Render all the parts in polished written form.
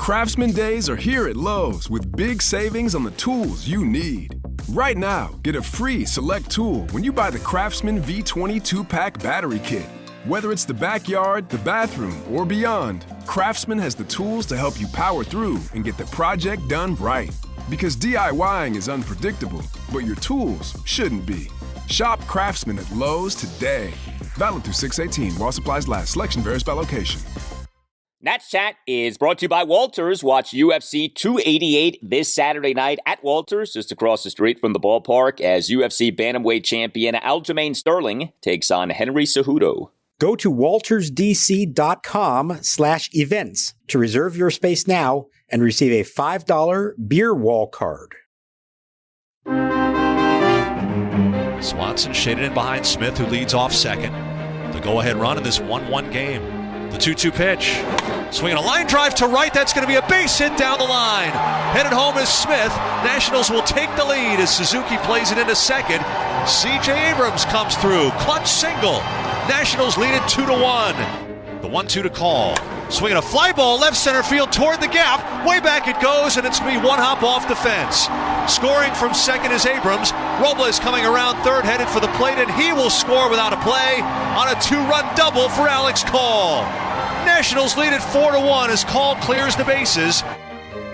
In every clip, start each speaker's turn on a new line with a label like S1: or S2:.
S1: Craftsman Days are here at Lowe's with big savings on the tools you need. Right now, get a free select tool when you buy the Craftsman V20 2-pack battery kit. Whether it's the backyard, the bathroom, or beyond, Craftsman has the tools to help you power through and get the project done right. Because DIYing is unpredictable, but your tools shouldn't be. Shop Craftsman at Lowe's today. Valid through 6/18 while supplies last. Selection varies by location.
S2: Nats Chat is brought to you by Walters. Watch UFC 288 this Saturday night at Walters, just across the street from the ballpark, as UFC bantamweight champion Aljamain Sterling takes on Henry Cejudo.
S3: Go to waltersdc.com/events to reserve your space now and receive a $5 beer wall card.
S4: Swanson shaded in behind Smith, who leads off second. The go-ahead run in this 1-1 game. The 2-2 pitch. Swinging a line drive to right. That's going to be a base hit down the line. Headed home is Smith. Nationals will take the lead as Suzuki plays it into second. C.J. Abrams comes through. Clutch single. Nationals lead it 2-1. The 1-2 to call. Swinging a fly ball left center field toward the gap. Way back it goes, and it's going to be one hop off the fence. Scoring from second is Abrams. Robles coming around third, headed for the plate, and he will score without a play on a 2-run double for Alex Call. Nationals lead it 4-1 as Call clears the bases.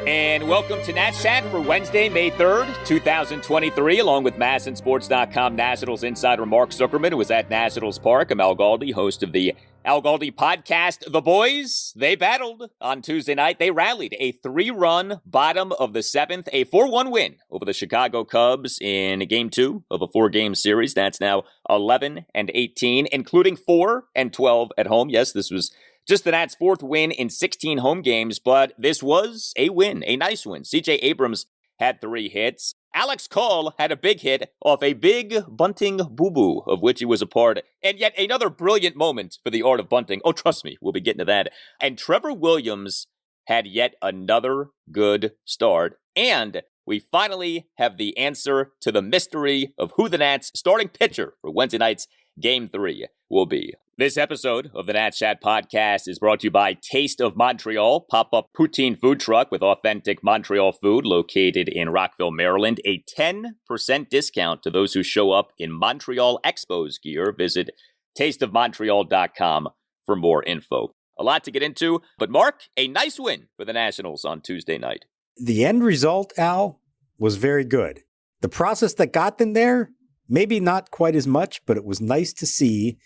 S2: And welcome to Nats Chat for Wednesday, May 3rd, 2023, along with MASNsports.com Nationals insider Mark Zuckerman, who was at Nationals Park. I'm Al Galdi, host of the Al Galdi podcast. The boys, they battled on Tuesday night. They rallied a 3-run bottom of the seventh, a 4-1 win over the Chicago Cubs in Game 2 of a 4-game series. That's now 11-18, including 4-12 at home. Yes, this was just the Nats' 4th win in 16 home games, but this was a win, a nice win. C.J. Abrams had 3 hits. Alex Call had a big hit off a big bunting boo-boo, of which he was a part, and yet another brilliant moment for the art of bunting. Oh, trust me, we'll be getting to that. And Trevor Williams had yet another good start, and we finally have the answer to the mystery of who the Nats' starting pitcher for Wednesday night's Game 3 will be. This episode of the Nats Chat podcast is brought to you by Taste of Montreal, pop-up poutine food truck with authentic Montreal food located in Rockville, Maryland. A 10% discount to those who show up in Montreal Expos gear. Visit tasteofmontreal.com for more info. A lot to get into, but Mark, a nice win for the Nationals on Tuesday night.
S3: The end result, Al, was very good. The process that got them there, maybe not quite as much, but it was nice to see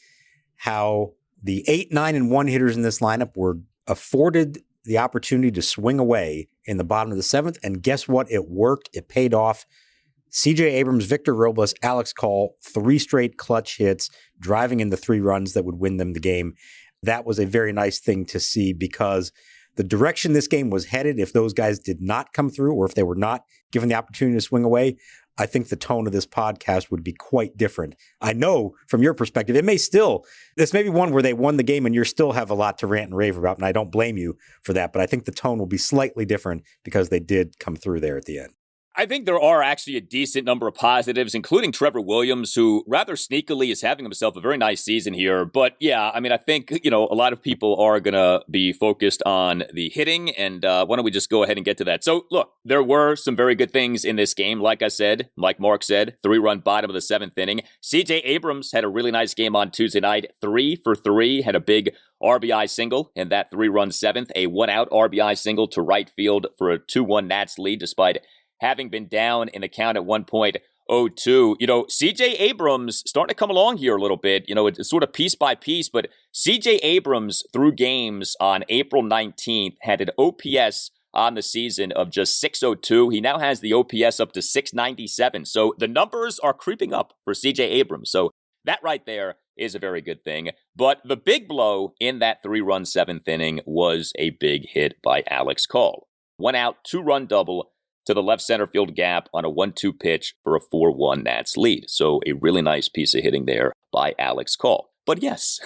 S3: how the 8, 9, and 1 hitters in this lineup were afforded the opportunity to swing away in the bottom of the 7th. And guess what? It worked. It paid off. C.J. Abrams, Victor Robles, Alex Call, 3 straight clutch hits, driving in the 3 runs that would win them the game. That was a very nice thing to see because the direction this game was headed, if those guys did not come through or if they were not given the opportunity to swing away, I think the tone of this podcast would be quite different. I know from your perspective, this may be one where they won the game and you still have a lot to rant and rave about, and I don't blame you for that, but I think the tone will be slightly different because they did come through there at the end.
S2: I think there are actually a decent number of positives, including Trevor Williams, who rather sneakily is having himself a very nice season here. But yeah, I mean, I think, a lot of people are going to be focused on the hitting, and why don't we just go ahead and get to that? So look, there were some very good things in this game. Like Mark said, 3-run bottom of the 7th inning. C.J. Abrams had a really nice game on Tuesday night, 3 for 3, had a big RBI single in that 3-run 7th, a 1-out RBI single to right field for a 2-1 Nats lead, despite having been down in the count at 1.02. C.J. Abrams starting to come along here a little bit. It's sort of piece by piece, but C.J. Abrams through games on April 19th had an OPS on the season of just 602. He now has the OPS up to 697. So the numbers are creeping up for C.J. Abrams. So that right there is a very good thing. But the big blow in that 3-run 7th inning was a big hit by Alex Call. 1-out, 2-run double to the left center field gap on a 1-2 pitch for a 4-1 Nats lead. So a really nice piece of hitting there by Alex Call. But yes,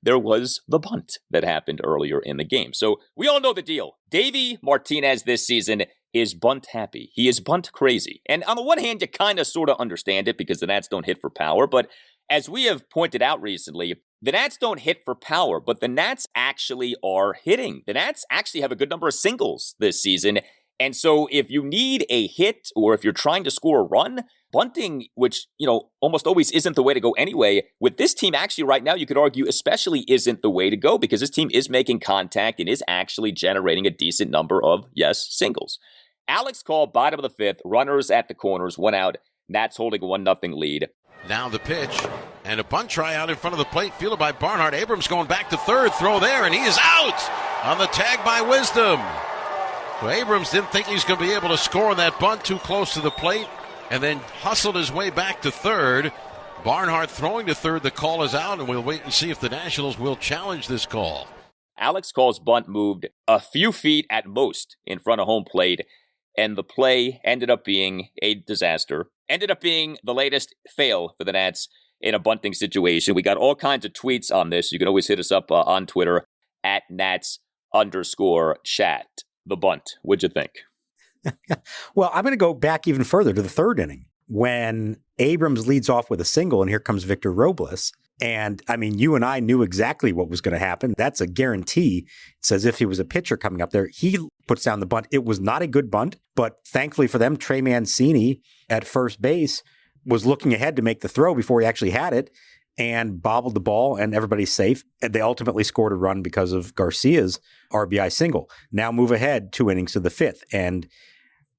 S2: there was the bunt that happened earlier in the game. So we all know the deal. Davey Martinez this season is bunt happy. He is bunt crazy. And on the one hand, you kind of sort of understand it because the Nats don't hit for power. But as we have pointed out recently, the Nats don't hit for power, but the Nats actually are hitting. The Nats actually have a good number of singles this season. And so if you need a hit or if you're trying to score a run, bunting, which, almost always isn't the way to go anyway, with this team actually right now, you could argue especially isn't the way to go because this team is making contact and is actually generating a decent number of, singles. Alex Call, bottom of the fifth, runners at the corners, 1 out. Nats holding a 1-0 lead.
S5: Now the pitch, and a bunt try out in front of the plate, fielded by Barnhart. Abrams going back to third, throw there, and he is out on the tag by Wisdom. So Abrams didn't think he was going to be able to score on that bunt too close to the plate, and then hustled his way back to third. Barnhart throwing to third, the call is out, and we'll wait and see if the Nationals will challenge this call.
S2: Alex Call's bunt moved a few feet at most in front of home plate, and the play ended up being a disaster. Ended up being the latest fail for the Nats in a bunting situation. We got all kinds of tweets on this. You can always hit us up on Twitter at Nats_chat. The bunt. What'd you think?
S3: Well, I'm going to go back even further to the third inning when Abrams leads off with a single, and here comes Victor Robles. And I mean, you and I knew exactly what was going to happen. That's a guarantee. It's as if he was a pitcher coming up there. He puts down the bunt. It was not a good bunt, but thankfully for them, Trey Mancini at first base was looking ahead to make the throw before he actually had it and bobbled the ball, and everybody's safe. And they ultimately scored a run because of Garcia's RBI single. Now move ahead 2 innings to the fifth, and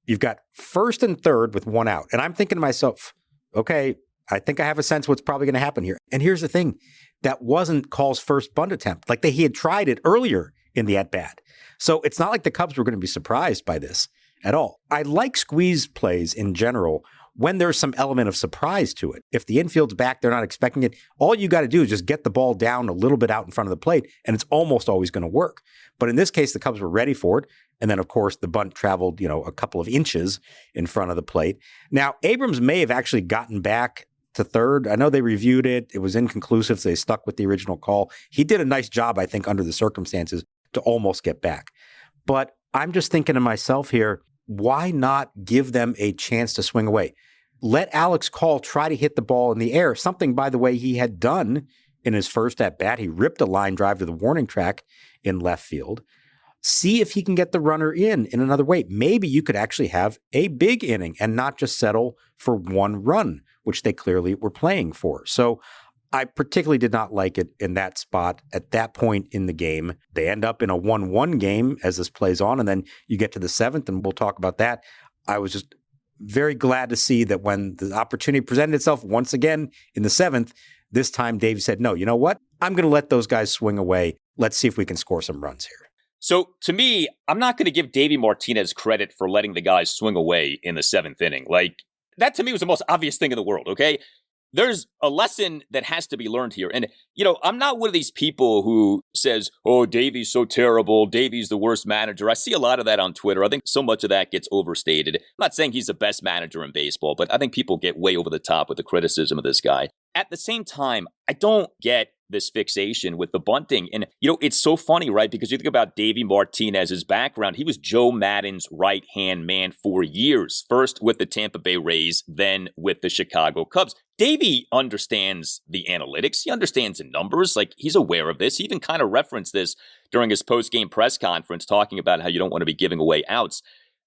S3: you've got first and third with 1 out. And I'm thinking to myself, okay, I think I have a sense what's probably going to happen here. And here's the thing. That wasn't Call's first bunt attempt. Like he had tried it earlier in the at-bat. So it's not like the Cubs were going to be surprised by this at all. I like squeeze plays in general when there's some element of surprise to it. If the infield's back, they're not expecting it. All you got to do is just get the ball down a little bit out in front of the plate, and it's almost always going to work. But in this case, the Cubs were ready for it. And then, of course, the bunt traveled, a couple of inches in front of the plate. Now, Abrams may have actually gotten back to third. I know they reviewed it. It was inconclusive, so they stuck with the original call. He did a nice job, I think, under the circumstances to almost get back. But I'm just thinking to myself here, why not give them a chance to swing away? Let Alex Call try to hit the ball in the air, something, by the way, he had done in his first at-bat. He ripped a line drive to the warning track in left field. See if he can get the runner in another way. Maybe you could actually have a big inning and not just settle for 1 run, which they clearly were playing for. So I particularly did not like it in that spot at that point in the game. They end up in a 1-1 game as this plays on, and then you get to the 7th, and we'll talk about that. I was just very glad to see that when the opportunity presented itself once again in the 7th, this time Dave said, no, you know what? I'm going to let those guys swing away. Let's see if we can score some runs here.
S2: So to me, I'm not going to give Davey Martinez credit for letting the guys swing away in the 7th inning. Like, that to me was the most obvious thing in the world, okay? There's a lesson that has to be learned here. And, I'm not one of these people who says, oh, Davey's so terrible. Davey's the worst manager. I see a lot of that on Twitter. I think so much of that gets overstated. I'm not saying he's the best manager in baseball, but I think people get way over the top with the criticism of this guy. At the same time, I don't get this fixation with the bunting. And, it's so funny, right? Because you think about Davey Martinez's background. He was Joe Maddon's right-hand man for years. First with the Tampa Bay Rays, then with the Chicago Cubs. Davey understands the analytics. He understands the numbers. Like, he's aware of this. He even kind of referenced this during his post-game press conference, talking about how you don't want to be giving away outs.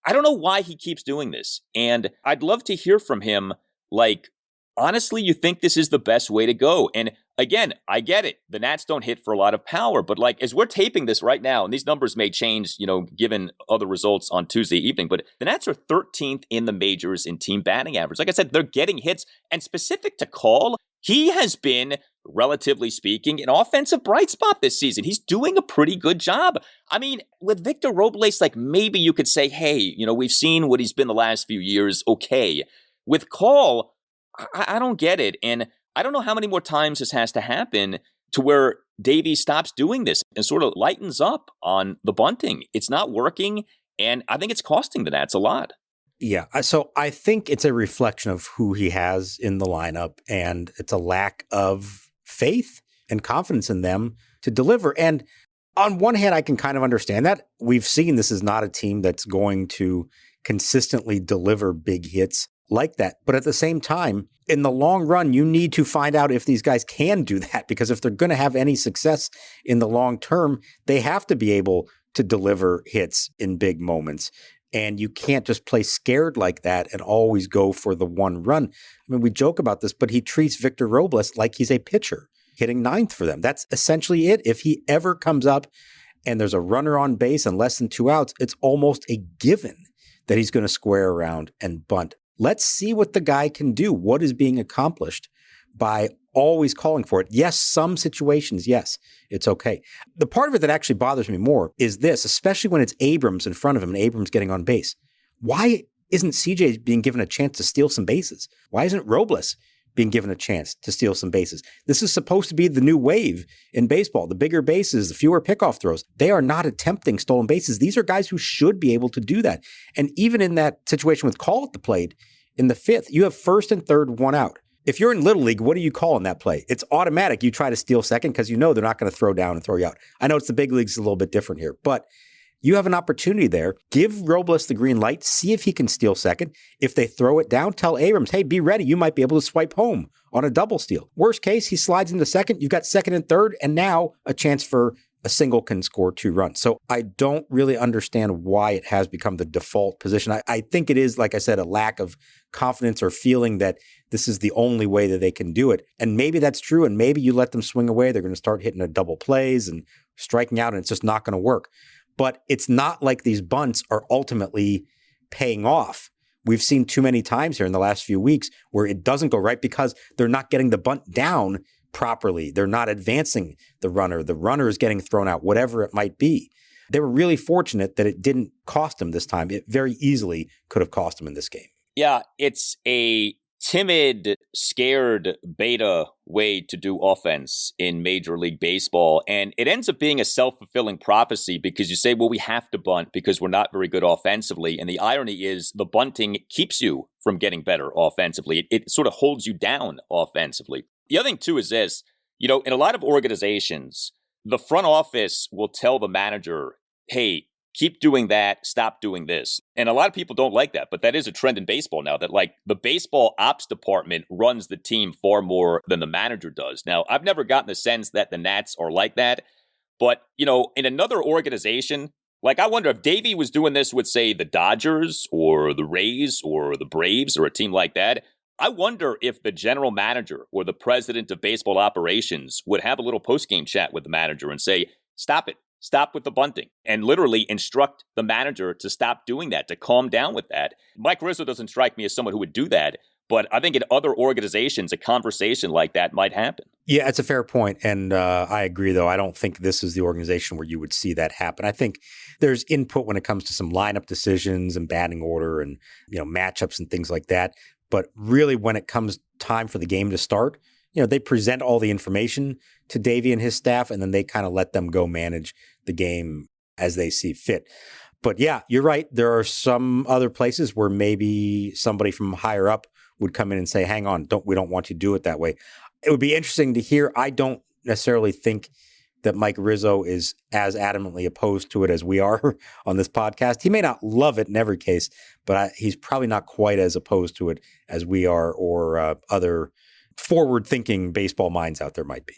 S2: I don't know why he keeps doing this. And I'd love to hear from him, like, honestly, you think this is the best way to go? And again, I get it. The Nats don't hit for a lot of power, but like, as we're taping this right now, and these numbers may change, given other results on Tuesday evening, but the Nats are 13th in the majors in team batting average. Like I said, they're getting hits, and specific to Call, he has been, relatively speaking, an offensive bright spot this season. He's doing a pretty good job. I mean, with Victor Robles, like, maybe you could say, hey, we've seen what he's been the last few years. Okay. With Call, I don't get it. And I don't know how many more times this has to happen to where Davey stops doing this and sort of lightens up on the bunting. It's not working, and I think it's costing the Nats a lot.
S3: Yeah, so I think it's a reflection of who he has in the lineup, and it's a lack of faith and confidence in them to deliver. And on one hand, I can kind of understand that. We've seen this is not a team that's going to consistently deliver big hits like that. But at the same time, in the long run, you need to find out if these guys can do that, because if they're going to have any success in the long term, they have to be able to deliver hits in big moments. And you can't just play scared like that and always go for the one run. I mean, we joke about this, but he treats Victor Robles like he's a pitcher hitting ninth for them. That's essentially it. If he ever comes up and there's a runner on base and less than 2 outs, it's almost a given that he's going to square around and bunt. Let's see what the guy can do. What is being accomplished by always calling for it? Yes, some situations, yes, it's okay. The part of it that actually bothers me more is this, especially when it's Abrams in front of him and Abrams getting on base. Why isn't CJ being given a chance to steal some bases? Why isn't Robles being given a chance to steal some bases? This is supposed to be the new wave in baseball. The bigger bases, the fewer pickoff throws. They are not attempting stolen bases. These are guys who should be able to do that. And even in that situation with Call at the plate, in the fifth, you have first and third, 1 out. If you're in Little League, what do you call in that play? It's automatic. You try to steal second because you know they're not going to throw down and throw you out. I know it's the big leagues, a little bit different here, but you have an opportunity there. Give Robles the green light. See if he can steal second. If they throw it down, tell Abrams, hey, be ready. You might be able to swipe home on a double steal. Worst case, he slides into second. You've got second and third, and now a chance for a single can score 2 runs. So I don't really understand why it has become the default position. I think it is, like I said, a lack of confidence or feeling that this is the only way that they can do it. And maybe that's true. And maybe you let them swing away. They're going to start hitting a double plays and striking out, and it's just not going to work. But it's not like these bunts are ultimately paying off. We've seen too many times here in the last few weeks where it doesn't go right because they're not getting the bunt down properly. They're not advancing the runner. The runner is getting thrown out, whatever it might be. They were really fortunate that it didn't cost them this time. It very easily could have cost them in this game.
S2: Yeah, it's a timid, scared beta way to do offense in Major League Baseball. And it ends up being a self-fulfilling prophecy because you say, well, we have to bunt because we're not very good offensively. And the irony is the bunting keeps you from getting better offensively. It sort of holds you down offensively. The other thing, too, is this. In a lot of organizations, the front office will tell the manager, hey, keep doing that, stop doing this. And a lot of people don't like that, but that is a trend in baseball now that the baseball ops department runs the team far more than the manager does. Now, I've never gotten the sense that the Nats are like that, but, in another organization, I wonder if Davey was doing this with, say, the Dodgers or the Rays or the Braves or a team like that. I wonder if the general manager or the president of baseball operations would have a little post-game chat with the manager and say, stop it. Stop with the bunting, and literally instruct the manager to stop doing that, to calm down with that. Mike Rizzo doesn't strike me as someone who would do that, but I think in other organizations, a conversation like that might happen.
S3: Yeah, it's a fair point. And I agree, though. I don't think this is the organization where you would see that happen. I think there's input when it comes to some lineup decisions and batting order and, matchups and things like that. But really, when it comes time for the game to start, they present all the information to Davey and his staff, and then they kind of let them go manage the game as they see fit. But yeah, you're right. There are some other places where maybe somebody from higher up would come in and say, hang on, we don't want you to do it that way. It would be interesting to hear. I don't necessarily think that Mike Rizzo is as adamantly opposed to it as we are on this podcast. He may not love it in every case, but he's probably not quite as opposed to it as we are or other forward-thinking baseball minds out there might be.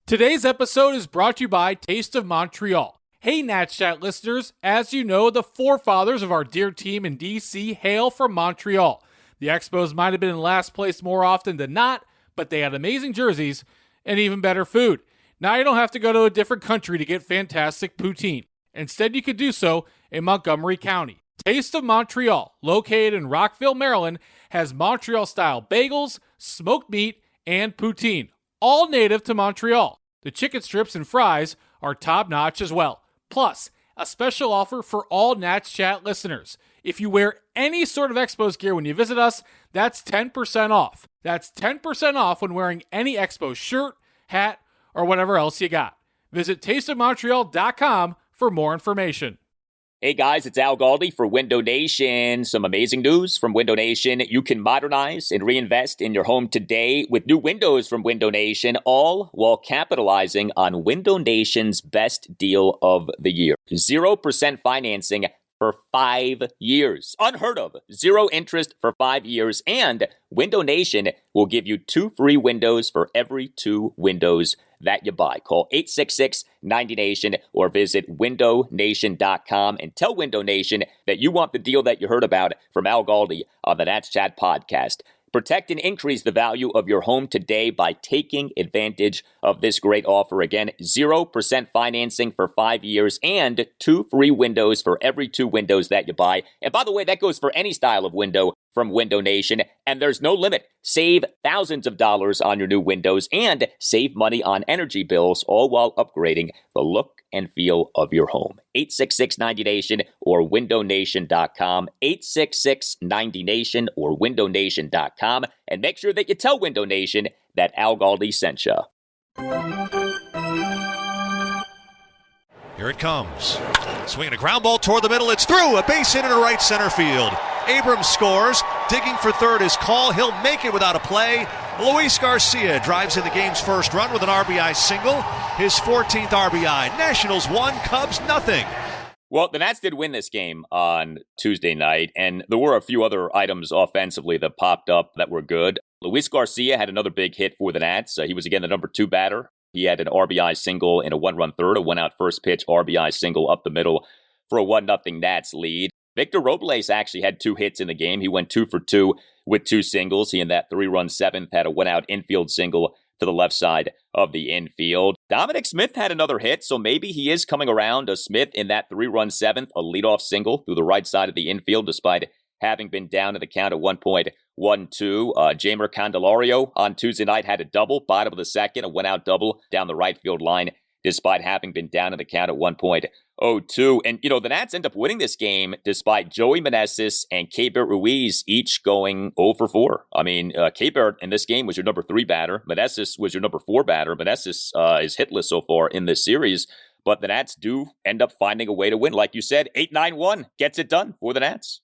S6: Today's episode is brought to you by Taste of Montreal. Hey, Nats Chat listeners, as you know, the forefathers of our dear team in DC hail from Montreal. The Expos might have been in last place more often than not, but they had amazing jerseys and even better food. Now you don't have to go to a different country to get fantastic poutine. Instead, you could do so in Montgomery County. Taste of Montreal, located in Rockville, Maryland, has Montreal-style bagels, smoked meat, and poutine, all native to Montreal. The chicken strips and fries are top-notch as well. Plus, a special offer for all Nats Chat listeners. If you wear any sort of Expos gear when you visit us, that's 10% off. That's 10% off when wearing any Expos shirt, hat, or whatever else you got. Visit tasteofmontreal.com for more information.
S2: Hey guys, it's Al Galdi for Window Nation. Some amazing news from Window Nation. You can modernize and reinvest in your home today with new windows from Window Nation, all while capitalizing on Window Nation's best deal of the year. 0% financing, for 5 years. Unheard of. 0 interest for 5 years. And Window Nation will give you 2 free windows for every 2 windows that you buy. Call 866-90-NATION or visit windownation.com and tell Window Nation that you want the deal that you heard about from Al Galdi on the Nats Chat podcast. Protect and increase the value of your home today by taking advantage of this great offer. Again, 0% financing for 5 years and 2 free windows for every 2 windows that you buy. And by the way, that goes for any style of window from Window Nation, and there's no limit. Save thousands of dollars on your new windows and save money on energy bills, all while upgrading the look and feel of your home. 866-90-NATION or windownation.com. 866-90-NATION or windownation.com. And make sure that you tell Window Nation that Al Galdi sent you.
S4: Here it comes. Swinging a ground ball toward the middle. It's through. A base hit into right center field. Abrams scores. Digging for third is Call. He'll make it without a play. Luis Garcia drives in the game's first run with an RBI single. His 14th RBI. Nationals 1, Cubs nothing.
S2: Well, the Nats did win this game on Tuesday night, and there were a few other items offensively that popped up that were good. Luis Garcia had another big hit for the Nats. He was, again, the number 2 batter. He had an RBI single in a 1-run third, a 1-out first pitch RBI single up the middle for a 1-0 Nats lead. Victor Robles actually had 2 hits in the game. He went 2 for 2 with 2 singles. He in that 3-run 7th had a 1-out infield single to the left side of the infield. Dominic Smith had another hit, so maybe he is coming around. Smith in that 3-run 7th, a leadoff single through the right side of the infield despite having been down to the count at 1.12. Jeimer Candelario on Tuesday night had a double, bottom of the second, a 1-out double down the right field line despite having been down to the count at 1.02. And, the Nats end up winning this game despite Joey Meneses and Keibert Ruiz each going 0 for 4. I mean, Keibert in this game was your number 3 batter. Meneses was your number 4 batter. Meneses is hitless so far in this series. But the Nats do end up finding a way to win. Like you said, 8-9-1 gets it done for the Nats.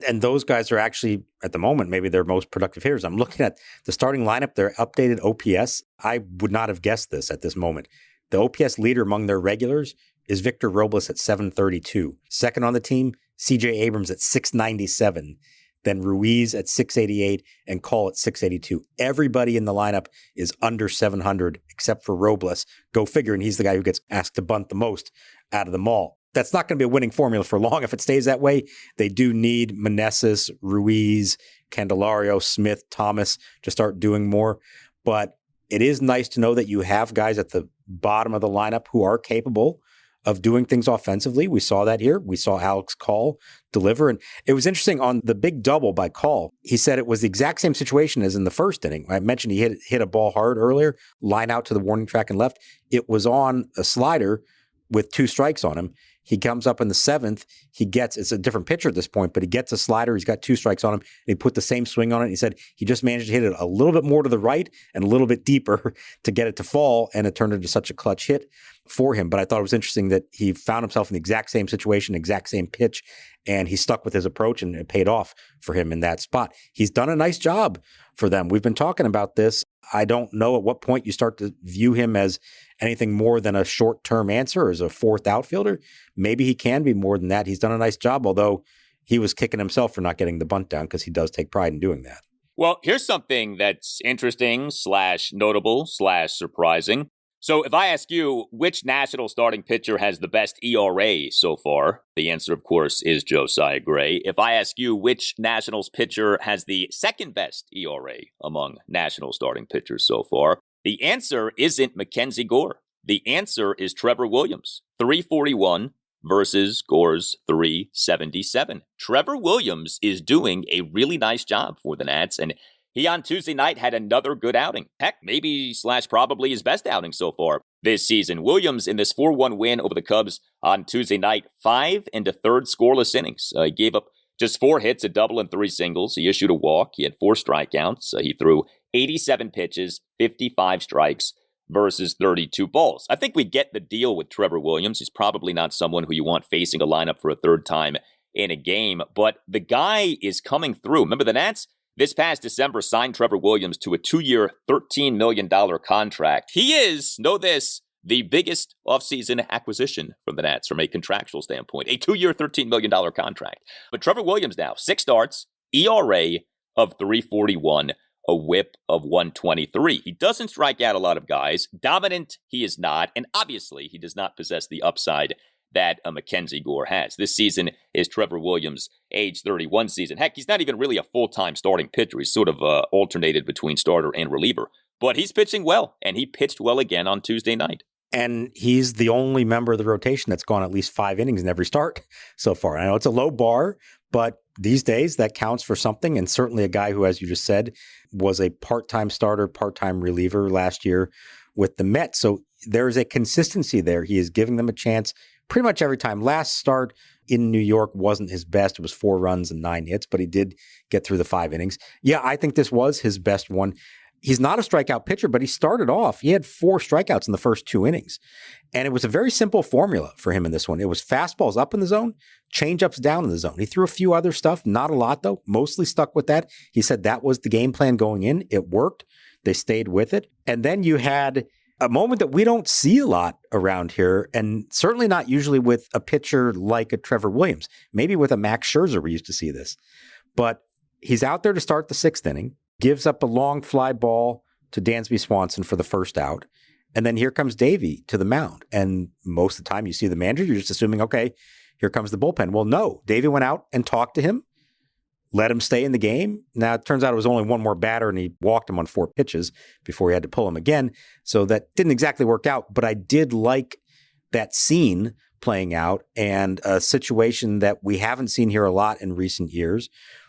S3: And those guys are actually, at the moment, maybe their most productive hitters. I'm looking at the starting lineup, their updated OPS. I would not have guessed this at this moment. The OPS leader among their regulars is Victor Robles at 732. Second on the team, CJ Abrams at 697. Then Ruiz at 688 and Call at 682. Everybody in the lineup is under 700 except for Robles. Go figure, and he's the guy who gets asked to bunt the most out of them all. That's not going to be a winning formula for long if it stays that way. They do need Meneses, Ruiz, Candelario, Smith, Thomas to start doing more. But it is nice to know that you have guys at the bottom of the lineup who are capable of doing things offensively. We saw that here. We saw Alex Call deliver. And it was interesting on the big double by Call. He said it was the exact same situation as in the first inning. I mentioned he hit a ball hard earlier, line out to the warning track and left. It was on a slider with 2 strikes on him. He comes up in the 7th. It's a different pitcher at this point, but he gets a slider. He's got 2 strikes on him. And he put the same swing on it. He said he just managed to hit it a little bit more to the right and a little bit deeper to get it to fall. And it turned into such a clutch hit for him. But I thought it was interesting that he found himself in the exact same situation, exact same pitch, and he stuck with his approach, and it paid off for him in that spot. He's done a nice job for them. We've been talking about this. I don't know at what point you start to view him as anything more than a short-term answer as a 4th outfielder. Maybe he can be more than that. He's done a nice job, although he was kicking himself for not getting the bunt down because he does take pride in doing that.
S2: Well, here's something that's interesting / notable / surprising. So if I ask you which National starting pitcher has the best ERA so far, the answer, of course, is Josiah Gray. If I ask you which Nationals pitcher has the second best ERA among National starting pitchers so far, the answer isn't Mackenzie Gore. The answer is Trevor Williams, 341 versus Gore's 377. Trevor Williams is doing a really nice job for the Nats, and he on Tuesday night had another good outing. Heck, maybe / probably his best outing so far this season. Williams in this 4-1 win over the Cubs on Tuesday night, 5 1/3 scoreless innings. He gave up just 4 hits, a double and 3 singles. He issued a walk. He had 4 strikeouts. He threw 87 pitches, 55 strikes versus 32 balls. I think we get the deal with Trevor Williams. He's probably not someone who you want facing a lineup for a 3rd time in a game, but the guy is coming through. Remember, the Nats this past December signed Trevor Williams to a 2-year, $13 million contract. He is, know this, the biggest offseason acquisition from the Nats from a contractual standpoint, a 2-year, $13 million contract. But Trevor Williams now, 6 starts, ERA of 3.41, a whip of 123. He doesn't strike out a lot of guys. Dominant, he is not. And obviously, he does not possess the upside that a Mackenzie Gore has. This season is Trevor Williams' age 31 season. Heck, he's not even really a full-time starting pitcher. He's sort of alternated between starter and reliever. But he's pitching well, and he pitched well again on Tuesday night.
S3: And he's the only member of the rotation that's gone at least 5 innings in every start so far. I know it's a low bar, but these days that counts for something. And certainly a guy who, as you just said, was a part-time starter, part-time reliever last year with the Mets. So there's a consistency there. He is giving them a chance pretty much every time. Last start in New York wasn't his best. It was 4 runs and 9 hits, but he did get through the 5 innings. Yeah, I think this was his best one. He's not a strikeout pitcher, but he started off. He had 4 strikeouts in the first 2 innings. And it was a very simple formula for him in this one. It was fastballs up in the zone, changeups down in the zone. He threw a few other stuff, not a lot though, mostly stuck with that. He said that was the game plan going in. It worked. They stayed with it. And then you had a moment that we don't see a lot around here, and certainly not usually with a pitcher like a Trevor Williams. Maybe with a Max Scherzer, we used to see this. But he's out there to start the 6th inning, gives up a long fly ball to Dansby Swanson for the first out. And then here comes Davey to the mound. And most of the time you see the manager, you're just assuming, okay, here comes the bullpen. Well, no, Davey went out and talked to him, let him stay in the game. Now, it turns out it was only one more batter, and he walked him on 4 pitches before he had to pull him again. So that didn't exactly work out, but I did like that scene playing out, and a situation that we haven't seen here a lot in recent years,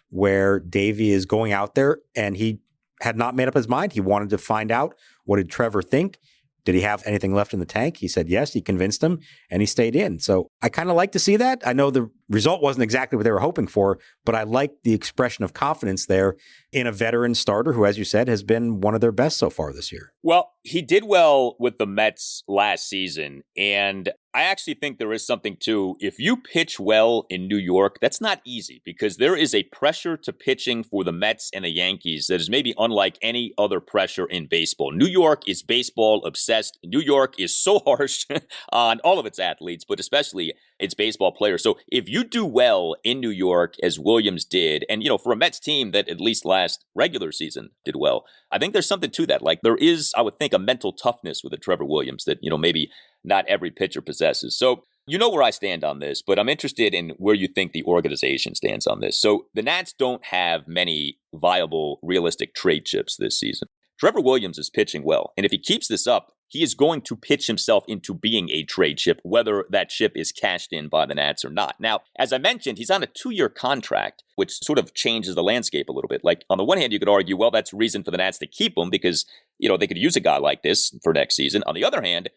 S3: where Davey is going out there and he had not made up his mind. He wanted to find out, what did Trevor think? Did he have anything left in the tank? He said yes. He convinced him, and he stayed in. So I kind of like to see that. I know the result wasn't exactly what they were hoping for, but I like the expression of confidence there in a veteran starter who, as you said, has been one of their best so far this year.
S2: Well, he did well with the Mets last season, and I actually think there is something to, if you pitch well in New York, that's not easy because there is a pressure to pitching for the Mets and the Yankees that is maybe unlike any other pressure in baseball. New York is baseball obsessed. New York is so harsh on all of its athletes, but especially its baseball players. So if you do well in New York, as Williams did, and, for a Mets team that at least last regular season did well, I think there's something to that. Like there is, I would think, a mental toughness with a Trevor Williams that, maybe not every pitcher possesses. So you know where I stand on this, but I'm interested in where you think the organization stands on this. So the Nats don't have many viable, realistic trade chips this season. Trevor Williams is pitching well, and if he keeps this up, he is going to pitch himself into being a trade chip, whether that chip is cashed in by the Nats or not. Now, as I mentioned, he's on a 2-year contract, which sort of changes the landscape a little bit. Like, on the one hand, you could argue, well, that's reason for the Nats to keep him because, they could use a guy like this for next season. On the other hand,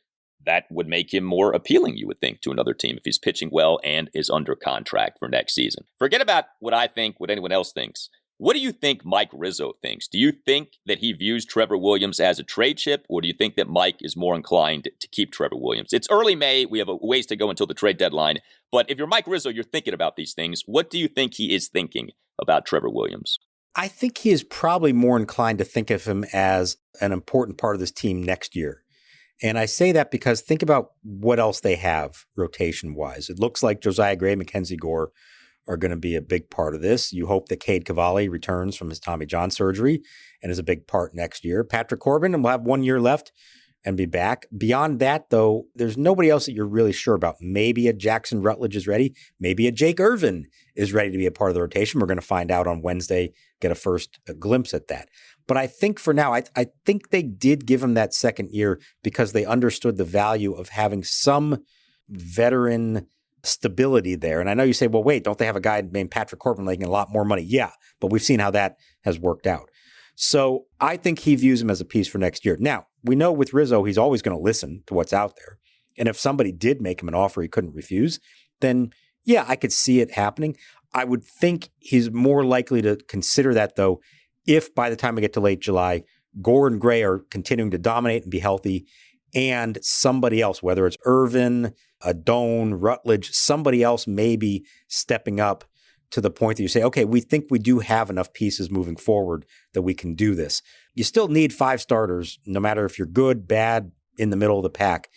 S2: that would make him more appealing, you would think, to another team if he's pitching well and is under contract for next season. Forget about what I think, what anyone else thinks. What do you think Mike Rizzo thinks? Do you think that he views Trevor Williams as a trade chip, or do you think that Mike is more inclined to keep Trevor Williams? It's early May. We have a ways to go until the trade deadline. But if you're Mike Rizzo, you're thinking about these things. What do you think he is thinking about Trevor Williams?
S3: I think he is probably more inclined to think of him as an important part of this team next year. And I say that because think about what else they have rotation-wise. It looks like Josiah Gray, Mackenzie Gore are going to be a big part of this. You hope that Cade Cavalli returns from his Tommy John surgery and is a big part next year. Patrick Corbin will have 1 year left and be back. Beyond that, though, there's nobody else that you're really sure about. Maybe a Jackson Rutledge is ready. Maybe a Jake Irvin is ready to be a part of the rotation. We're going to find out on Wednesday, get a glimpse at that. But I think for now, I think they did give him that 2nd year because they understood the value of having some veteran stability there. And I know you say, well, wait, don't they have a guy named Patrick Corbin making a lot more money? Yeah, but we've seen how that has worked out. So I think he views him as a piece for next year. Now, we know with Rizzo, he's always going to listen to what's out there. And if somebody did make him an offer he couldn't refuse, then yeah, I could see it happening. I would think he's more likely to consider that, though, if by the time we get to late July, Gore and Gray are continuing to dominate and be healthy, and somebody else, whether it's Irvin, Adone, Rutledge, somebody else may be stepping up to the point that you say, okay, we think we do have enough pieces moving forward that we can do this. You still need 5 starters, no matter if you're good, bad, in the middle of the pack.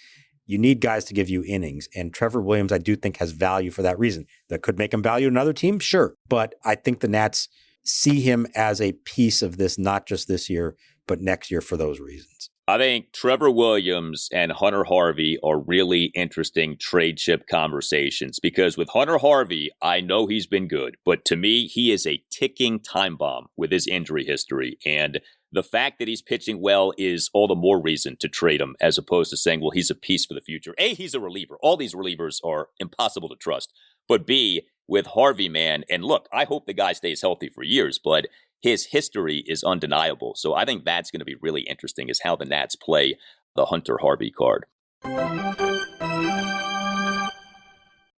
S3: You need guys to give you innings. And Trevor Williams, I do think, has value for that reason. That could make him value another team, sure. But I think the Nats see him as a piece of this, not just this year, but next year for those reasons.
S2: I think Trevor Williams and Hunter Harvey are really interesting trade chip conversations because with Hunter Harvey, I know he's been good, but to me, he is a ticking time bomb with his injury history. And the fact that he's pitching well is all the more reason to trade him as opposed to saying, well, he's a piece for the future. A, he's a reliever. All these relievers are impossible to trust. But B, with Harvey, man, and look, I hope the guy stays healthy for years, but his history is undeniable. So I think that's going to be really interesting is how the Nats play the Hunter Harvey card.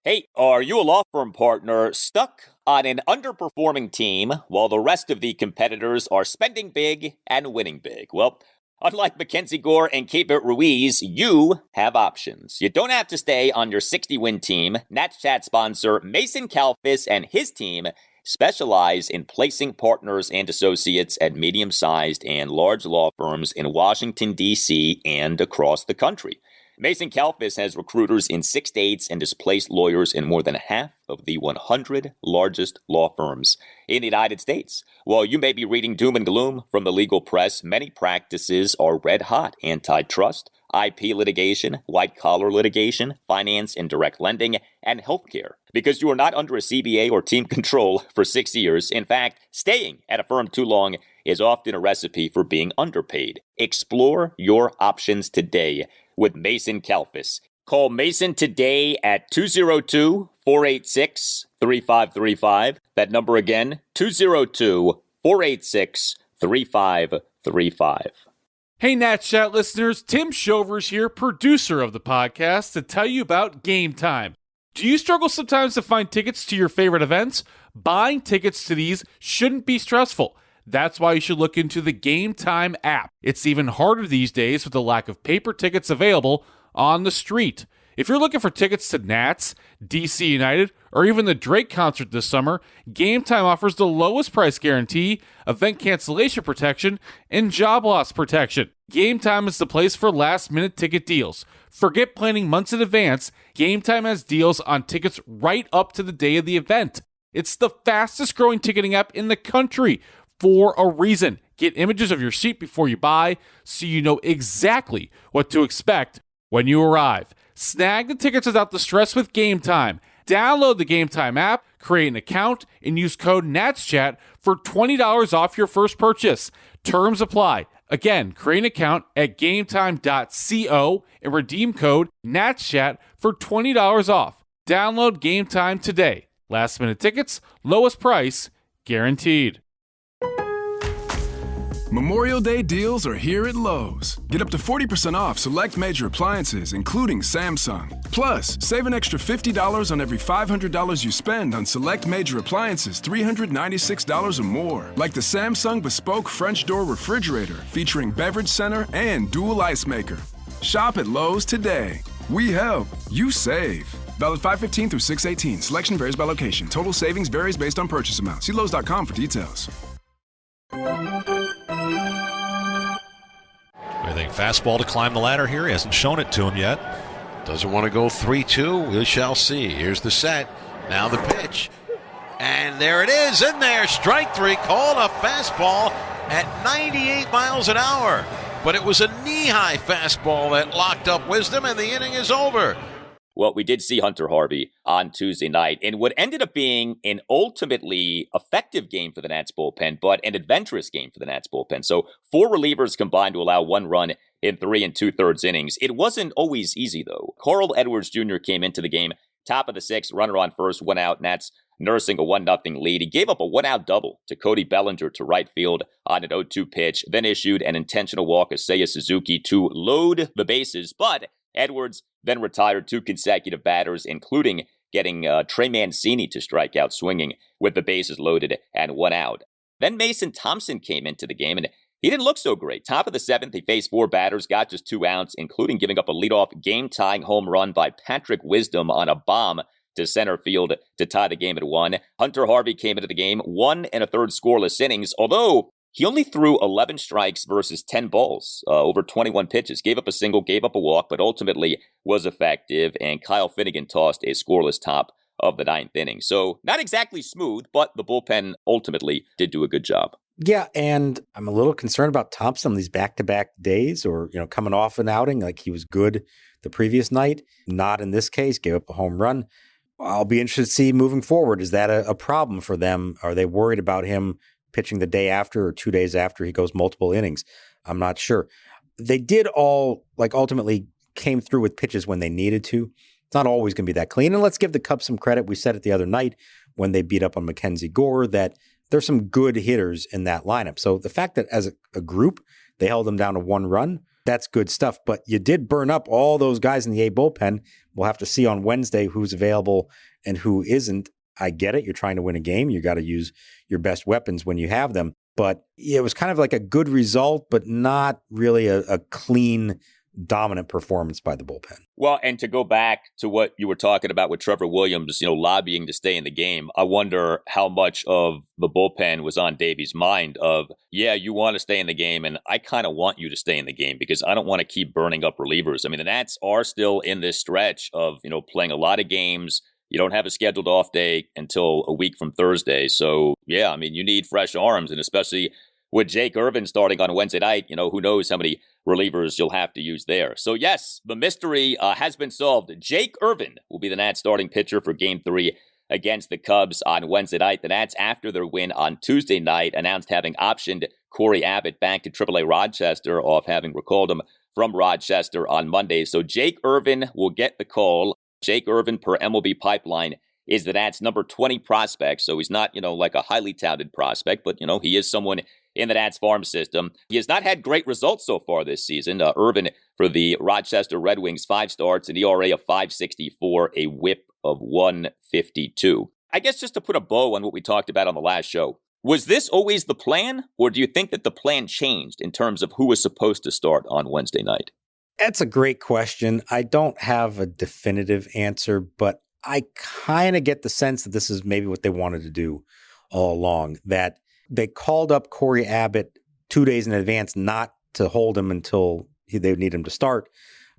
S2: Hey, are you a law firm partner stuck on an underperforming team while the rest of the competitors are spending big and winning big? Well, unlike Mackenzie Gore and Keipert Ruiz, you have options. You don't have to stay on your 60-win team. Nats Chat sponsor Mason Kalfis and his team specialize in placing partners and associates at medium-sized and large law firms in Washington, D.C. and across the country. Mason Kalfis has recruiters in 6 states and has placed lawyers in more than half of the 100 largest law firms in the United States. While you may be reading doom and gloom from the legal press, many practices are red hot. Antitrust, IP litigation, white-collar litigation, finance and direct lending, and healthcare. Because you are not under a CBA or team control for 6 years. In fact, staying at a firm too long is often a recipe for being underpaid. Explore your options today with Mason Kalfis. Call Mason today at 202-486-3535. That number again, 202-486-3535.
S6: Hey, Nats Chat listeners, Tim Shovers here, producer of the podcast, to tell you about Game Time. Do you struggle sometimes to find tickets to your favorite events? Buying tickets to these shouldn't be stressful. That's why you should look into the Game Time app. It's even harder these days with the lack of paper tickets available on the street. If you're looking for tickets to Nats, DC United, or even the Drake concert this summer, Game Time offers the lowest price guarantee, event cancellation protection, and job loss protection. Game Time is the place for last-minute ticket deals. Forget planning months in advance. Game Time has deals on tickets right up to the day of the event. It's the fastest-growing ticketing app in the country for a reason. Get images of your seat before you buy so you know exactly what to expect when you arrive. Snag the tickets without the stress with Game Time. Download the Game Time app, create an account, and use code NATSCHAT for $20 off your first purchase. Terms apply. Again, create an account at gametime.co and redeem code NATSCHAT for $20 off. Download Game Time today. Last minute tickets, lowest price, guaranteed.
S1: Memorial Day deals are here at Lowe's. Get up to 40% off select major appliances, including Samsung. Plus, save an extra $50 on every $500 you spend on select major appliances $396 or more, like the Samsung Bespoke French Door Refrigerator featuring beverage center and dual ice maker. Shop at Lowe's today. We help, you save. Valid 5/15 through 6/18. Selection varies by location. Total savings varies based on purchase amount. See Lowe's.com for details.
S4: I think fastball to climb the ladder here. He hasn't shown it to him yet.
S5: Doesn't want to go 3-2. We shall see. Here's the set. Now the pitch. And there it is. In there. Strike three. Called a fastball at 98 miles an hour. But it was a knee-high fastball that locked up Wisdom, and the inning is over.
S2: Well, we did see Hunter Harvey on Tuesday night in what ended up being an ultimately effective game for the Nats bullpen, but an adventurous game for the Nats bullpen. So 4 relievers combined to allow 1 run in 3 2/3 innings. It wasn't always easy, though. Carl Edwards Jr. came into the game, top of the 6th, runner on first, 1 out. Nats nursing a 1-0 lead. He gave up a 1-out double to Cody Bellinger to right field on an 0-2 pitch, then issued an intentional walk of Seiya Suzuki to load the bases, but Edwards then retired 2 consecutive batters, including getting Trey Mancini to strike out swinging with the bases loaded and 1 out. Then Mason Thompson came into the game, and he didn't look so great. Top of the 7th, he faced 4 batters, got just 2 outs, including giving up a leadoff game-tying home run by Patrick Wisdom on a bomb to center field to tie the game at 1. Hunter Harvey came into the game, 1 1/3 scoreless innings, although he only threw 11 strikes versus 10 balls over 21 pitches. Gave up a single, gave up a walk, but ultimately was effective. And Kyle Finnegan tossed a scoreless top of the 9th inning. So not exactly smooth, but the bullpen ultimately did do a good job.
S3: Yeah, and I'm a little concerned about Thompson these back-to-back days or, coming off an outing like he was good the previous night. Not in this case, gave up a home run. I'll be interested to see moving forward. Is that a problem for them? Are they worried about him pitching the day after or 2 days after he goes multiple innings? I'm not sure. They did all, ultimately came through with pitches when they needed to. It's not always going to be that clean. And let's give the Cubs some credit. We said it the other night when they beat up on Mackenzie Gore that there's some good hitters in that lineup. So the fact that as a group, they held them down to 1 run, that's good stuff. But you did burn up all those guys in the A bullpen. We'll have to see on Wednesday who's available and who isn't. I get it. You're trying to win a game. You got to use your best weapons when you have them. But it was kind of like a good result, but not really a clean, dominant performance by the bullpen.
S2: Well, and to go back to what you were talking about with Trevor Williams, lobbying to stay in the game, I wonder how much of the bullpen was on Davey's mind of, yeah, you want to stay in the game, and I kind of want you to stay in the game because I don't want to keep burning up relievers. I mean, the Nats are still in this stretch of, playing a lot of games. You don't have a scheduled off day until a week from Thursday. So, yeah, I mean, you need fresh arms, and especially with Jake Irvin starting on Wednesday night, who knows how many relievers you'll have to use there. So, yes, the mystery has been solved. Jake Irvin will be the Nats starting pitcher for Game 3 against the Cubs on Wednesday night. The Nats, after their win on Tuesday night, announced having optioned Corey Abbott back to AAA Rochester off having recalled him from Rochester on Monday. So Jake Irvin will get the call. Jake Irvin, per MLB Pipeline, is the Nats' number 20 prospect. So he's not, like a highly touted prospect, but, he is someone in the Nats farm system. He has not had great results so far this season. Irvin for the Rochester Red Wings, 5 starts, an ERA of 5.64, a whip of 1.52. I guess just to put a bow on what we talked about on the last show, was this always the plan, or do you think that the plan changed in terms of who was supposed to start on Wednesday night?
S3: That's a great question. I don't have a definitive answer, but I kind of get the sense that this is maybe what they wanted to do all along, that they called up Corey Abbott 2 days in advance, not to hold him until they would need him to start,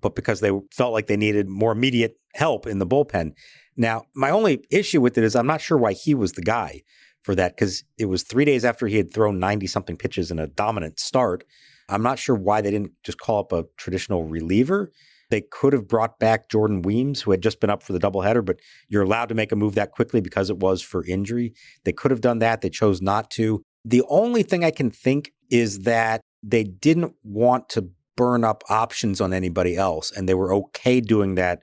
S3: but because they felt like they needed more immediate help in the bullpen. Now, my only issue with it is I'm not sure why he was the guy for that, because it was 3 days after he had thrown 90-something pitches in a dominant start. I'm not sure why they didn't just call up a traditional reliever. They could have brought back Jordan Weems, who had just been up for the doubleheader, but you're allowed to make a move that quickly because it was for injury. They could have done that. They chose not to. The only thing I can think is that they didn't want to burn up options on anybody else, and they were okay doing that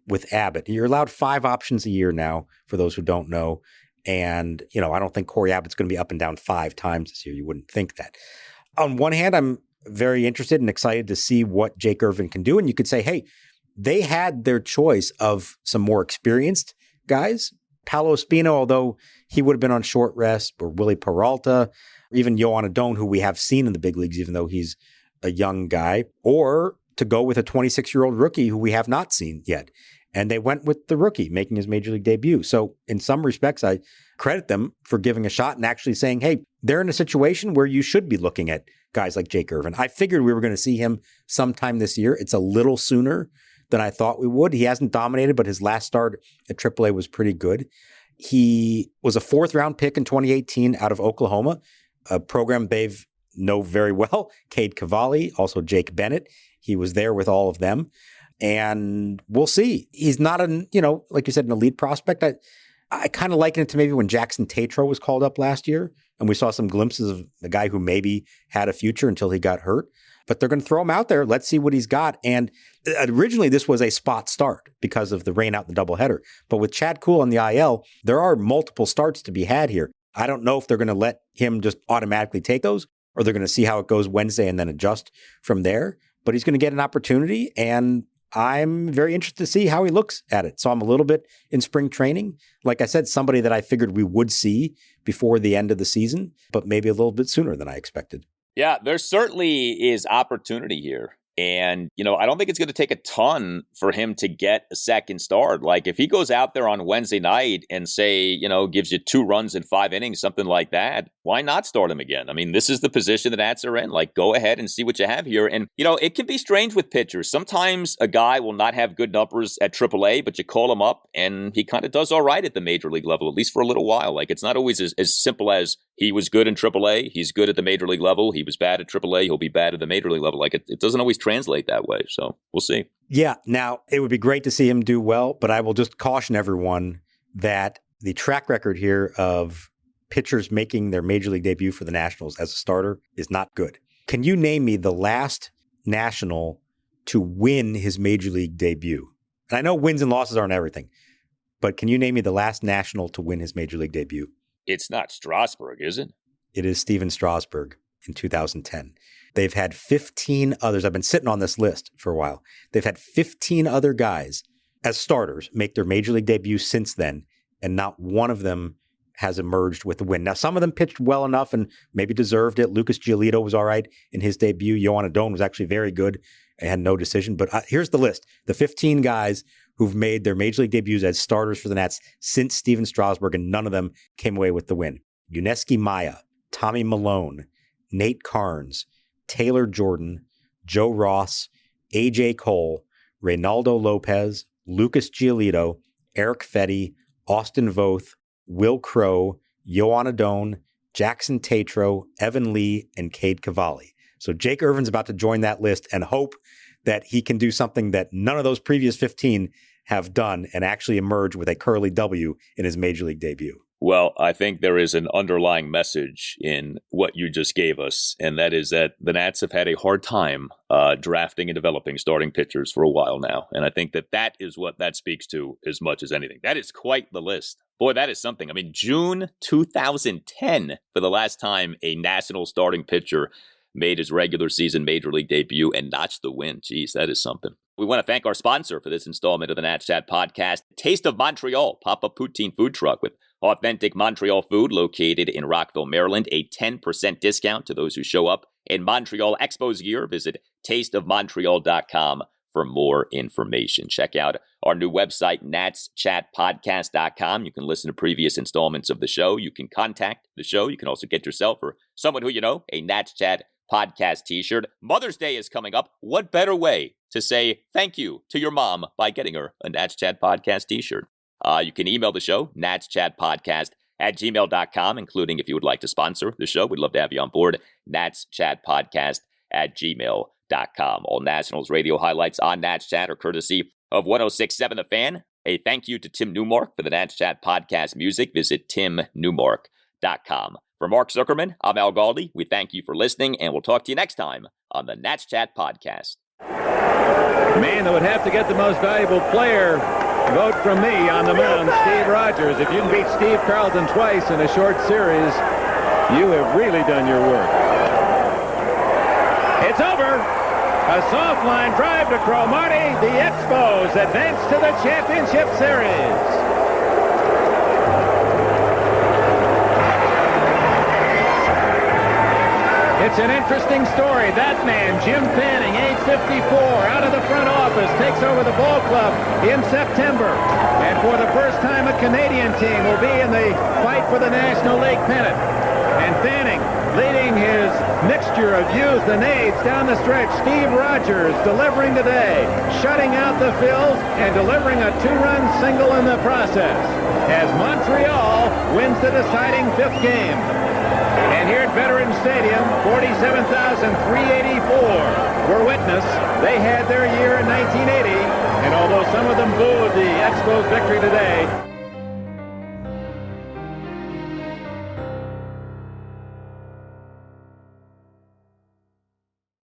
S3: with Abbott. You're allowed 5 options a year now, for those who don't know. And, I don't think Corey Abbott's going to be up and down 5 times this year. You wouldn't think that. On one hand, I'm very interested and excited to see what Jake Irvin can do. And you could say, hey, they had their choice of some more experienced guys. Paolo Espino, although he would have been on short rest, or Willie Peralta, or even Yohan Adon, who we have seen in the big leagues, even though he's a young guy, or to go with a 26-year-old rookie who we have not seen yet. And they went with the rookie making his major league debut. So in some respects, I credit them for giving a shot and actually saying, hey, they're in a situation where you should be looking at guys like Jake Irvin. I figured we were going to see him sometime this year. It's a little sooner than I thought we would. He hasn't dominated, but his last start at AAA was pretty good. He was a 4th-round pick in 2018 out of Oklahoma, a program they've know very well. Cade Cavalli, also Jake Bennett. He was there with all of them. And we'll see. He's not like you said, an elite prospect. I kind of liken it to maybe when Jackson Tatro was called up last year, and we saw some glimpses of the guy who maybe had a future until he got hurt. But they're going to throw him out there. Let's see what he's got. And originally, this was a spot start because of the rain out in the doubleheader. But with Chad Kuhl on the IL, there are multiple starts to be had here. I don't know if they're going to let him just automatically take those, or they're going to see how it goes Wednesday and then adjust from there. But he's going to get an opportunity, and I'm very interested to see how he looks at it. So I'm a little bit in spring training. Like I said, somebody that I figured we would see before the end of the season, but maybe a little bit sooner than I expected.
S2: Yeah, there certainly is opportunity here And, I don't think it's going to take a ton for him to get a second start. Like, if he goes out there on Wednesday night and say, gives you 2 runs in 5 innings, something like that, why not start him again? I mean, this is the position the Nats are in. Like, go ahead and see what you have here. And, it can be strange with pitchers. Sometimes a guy will not have good numbers at AAA, but you call him up and he kind of does all right at the major league level, at least for a little while. Like, it's not always as simple as he was good in AAA, he's good at the major league level, he was bad at AAA, he'll be bad at the major league level. Like, it doesn't always translate that way. So we'll see.
S3: Yeah. Now, it would be great to see him do well, but I will just caution everyone that the track record here of pitchers making their major league debut for the Nationals as a starter is not good. Can you name me the last National to win his major league debut? And I know wins and losses aren't everything, but can you name me the last National to win his major league debut?
S2: It's not Strasburg, is it?
S3: It is Steven Strasburg in 2010. They've had 15 others. I've been sitting on this list for a while. They've had 15 other guys as starters make their major league debut since then, and not one of them has emerged with a win. Now, some of them pitched well enough and maybe deserved it. Lucas Giolito was all right in his debut. Yohan Adon was actually very good and had no decision. But here's the list. The 15 guys who've made their major league debuts as starters for the Nats since Steven Strasburg, and none of them came away with the win. Yuneski Maya, Tommy Malone, Nate Carnes, Taylor Jordan, Joe Ross, A.J. Cole, Reynaldo Lopez, Lucas Giolito, Eric Fetty, Austin Voth, Will Crow, Yohan Adon, Jackson Tatro, Evan Lee, and Cade Cavalli. So Jake Irvin's about to join that list and hope that he can do something that none of those previous 15 have done and actually emerge with a Curly W in his major league debut.
S2: Well, I think there is an underlying message in what you just gave us, and that is that the Nats have had a hard time drafting and developing starting pitchers for a while now. And I think that is what that speaks to as much as anything. That is quite the list. Boy, that is something. I mean, June 2010 for the last time a National starting pitcher made his regular season major league debut and notched the win. Jeez, that is something. We want to thank our sponsor for this installment of the Nats Chat podcast, Taste of Montreal, pop-up poutine food truck with authentic Montreal food located in Rockville, Maryland. A 10% discount to those who show up in Montreal Expos gear. Visit tasteofmontreal.com for more information. Check out our new website, natschatpodcast.com. You can listen to previous installments of the show. You can contact the show. You can also get yourself or someone who you know a Nats Chat podcast t-shirt. Mother's Day is coming up. What better way to say thank you to your mom by getting her a Nats Chat podcast t-shirt? You can email the show, natschatpodcast@gmail.com, including if you would like to sponsor the show. We'd love to have you on board, natschatpodcast@gmail.com. All Nationals radio highlights on Nats Chat are courtesy of 106.7 The Fan. A thank you to Tim Newmark for the Nats Chat podcast music. Visit timnewmark.com. For Mark Zuckerman, I'm Al Galdi. We thank you for listening, and we'll talk to you next time on the Nats Chat podcast.
S7: Man that would have to get the most valuable player vote from me on the mound, Steve Rogers. If you can beat Steve Carlton twice in a short series, you have really done your work. It's over. A soft line drive to Cromartie. The Expos advance to the championship series. It's an interesting story. That man, Jim Fanning, age 54, out of the front office, takes over the ball club in September. And for the first time, a Canadian team will be in the fight for the National League pennant. And Fanning leading his mixture of youth and age down the stretch. Steve Rogers delivering today, shutting out the Phils and delivering a 2-run single in the process as Montreal wins the deciding 5th game. And here at Veterans Stadium, 47,384 were witness. They had their year in 1980, and although some of them booed the Expos' victory today,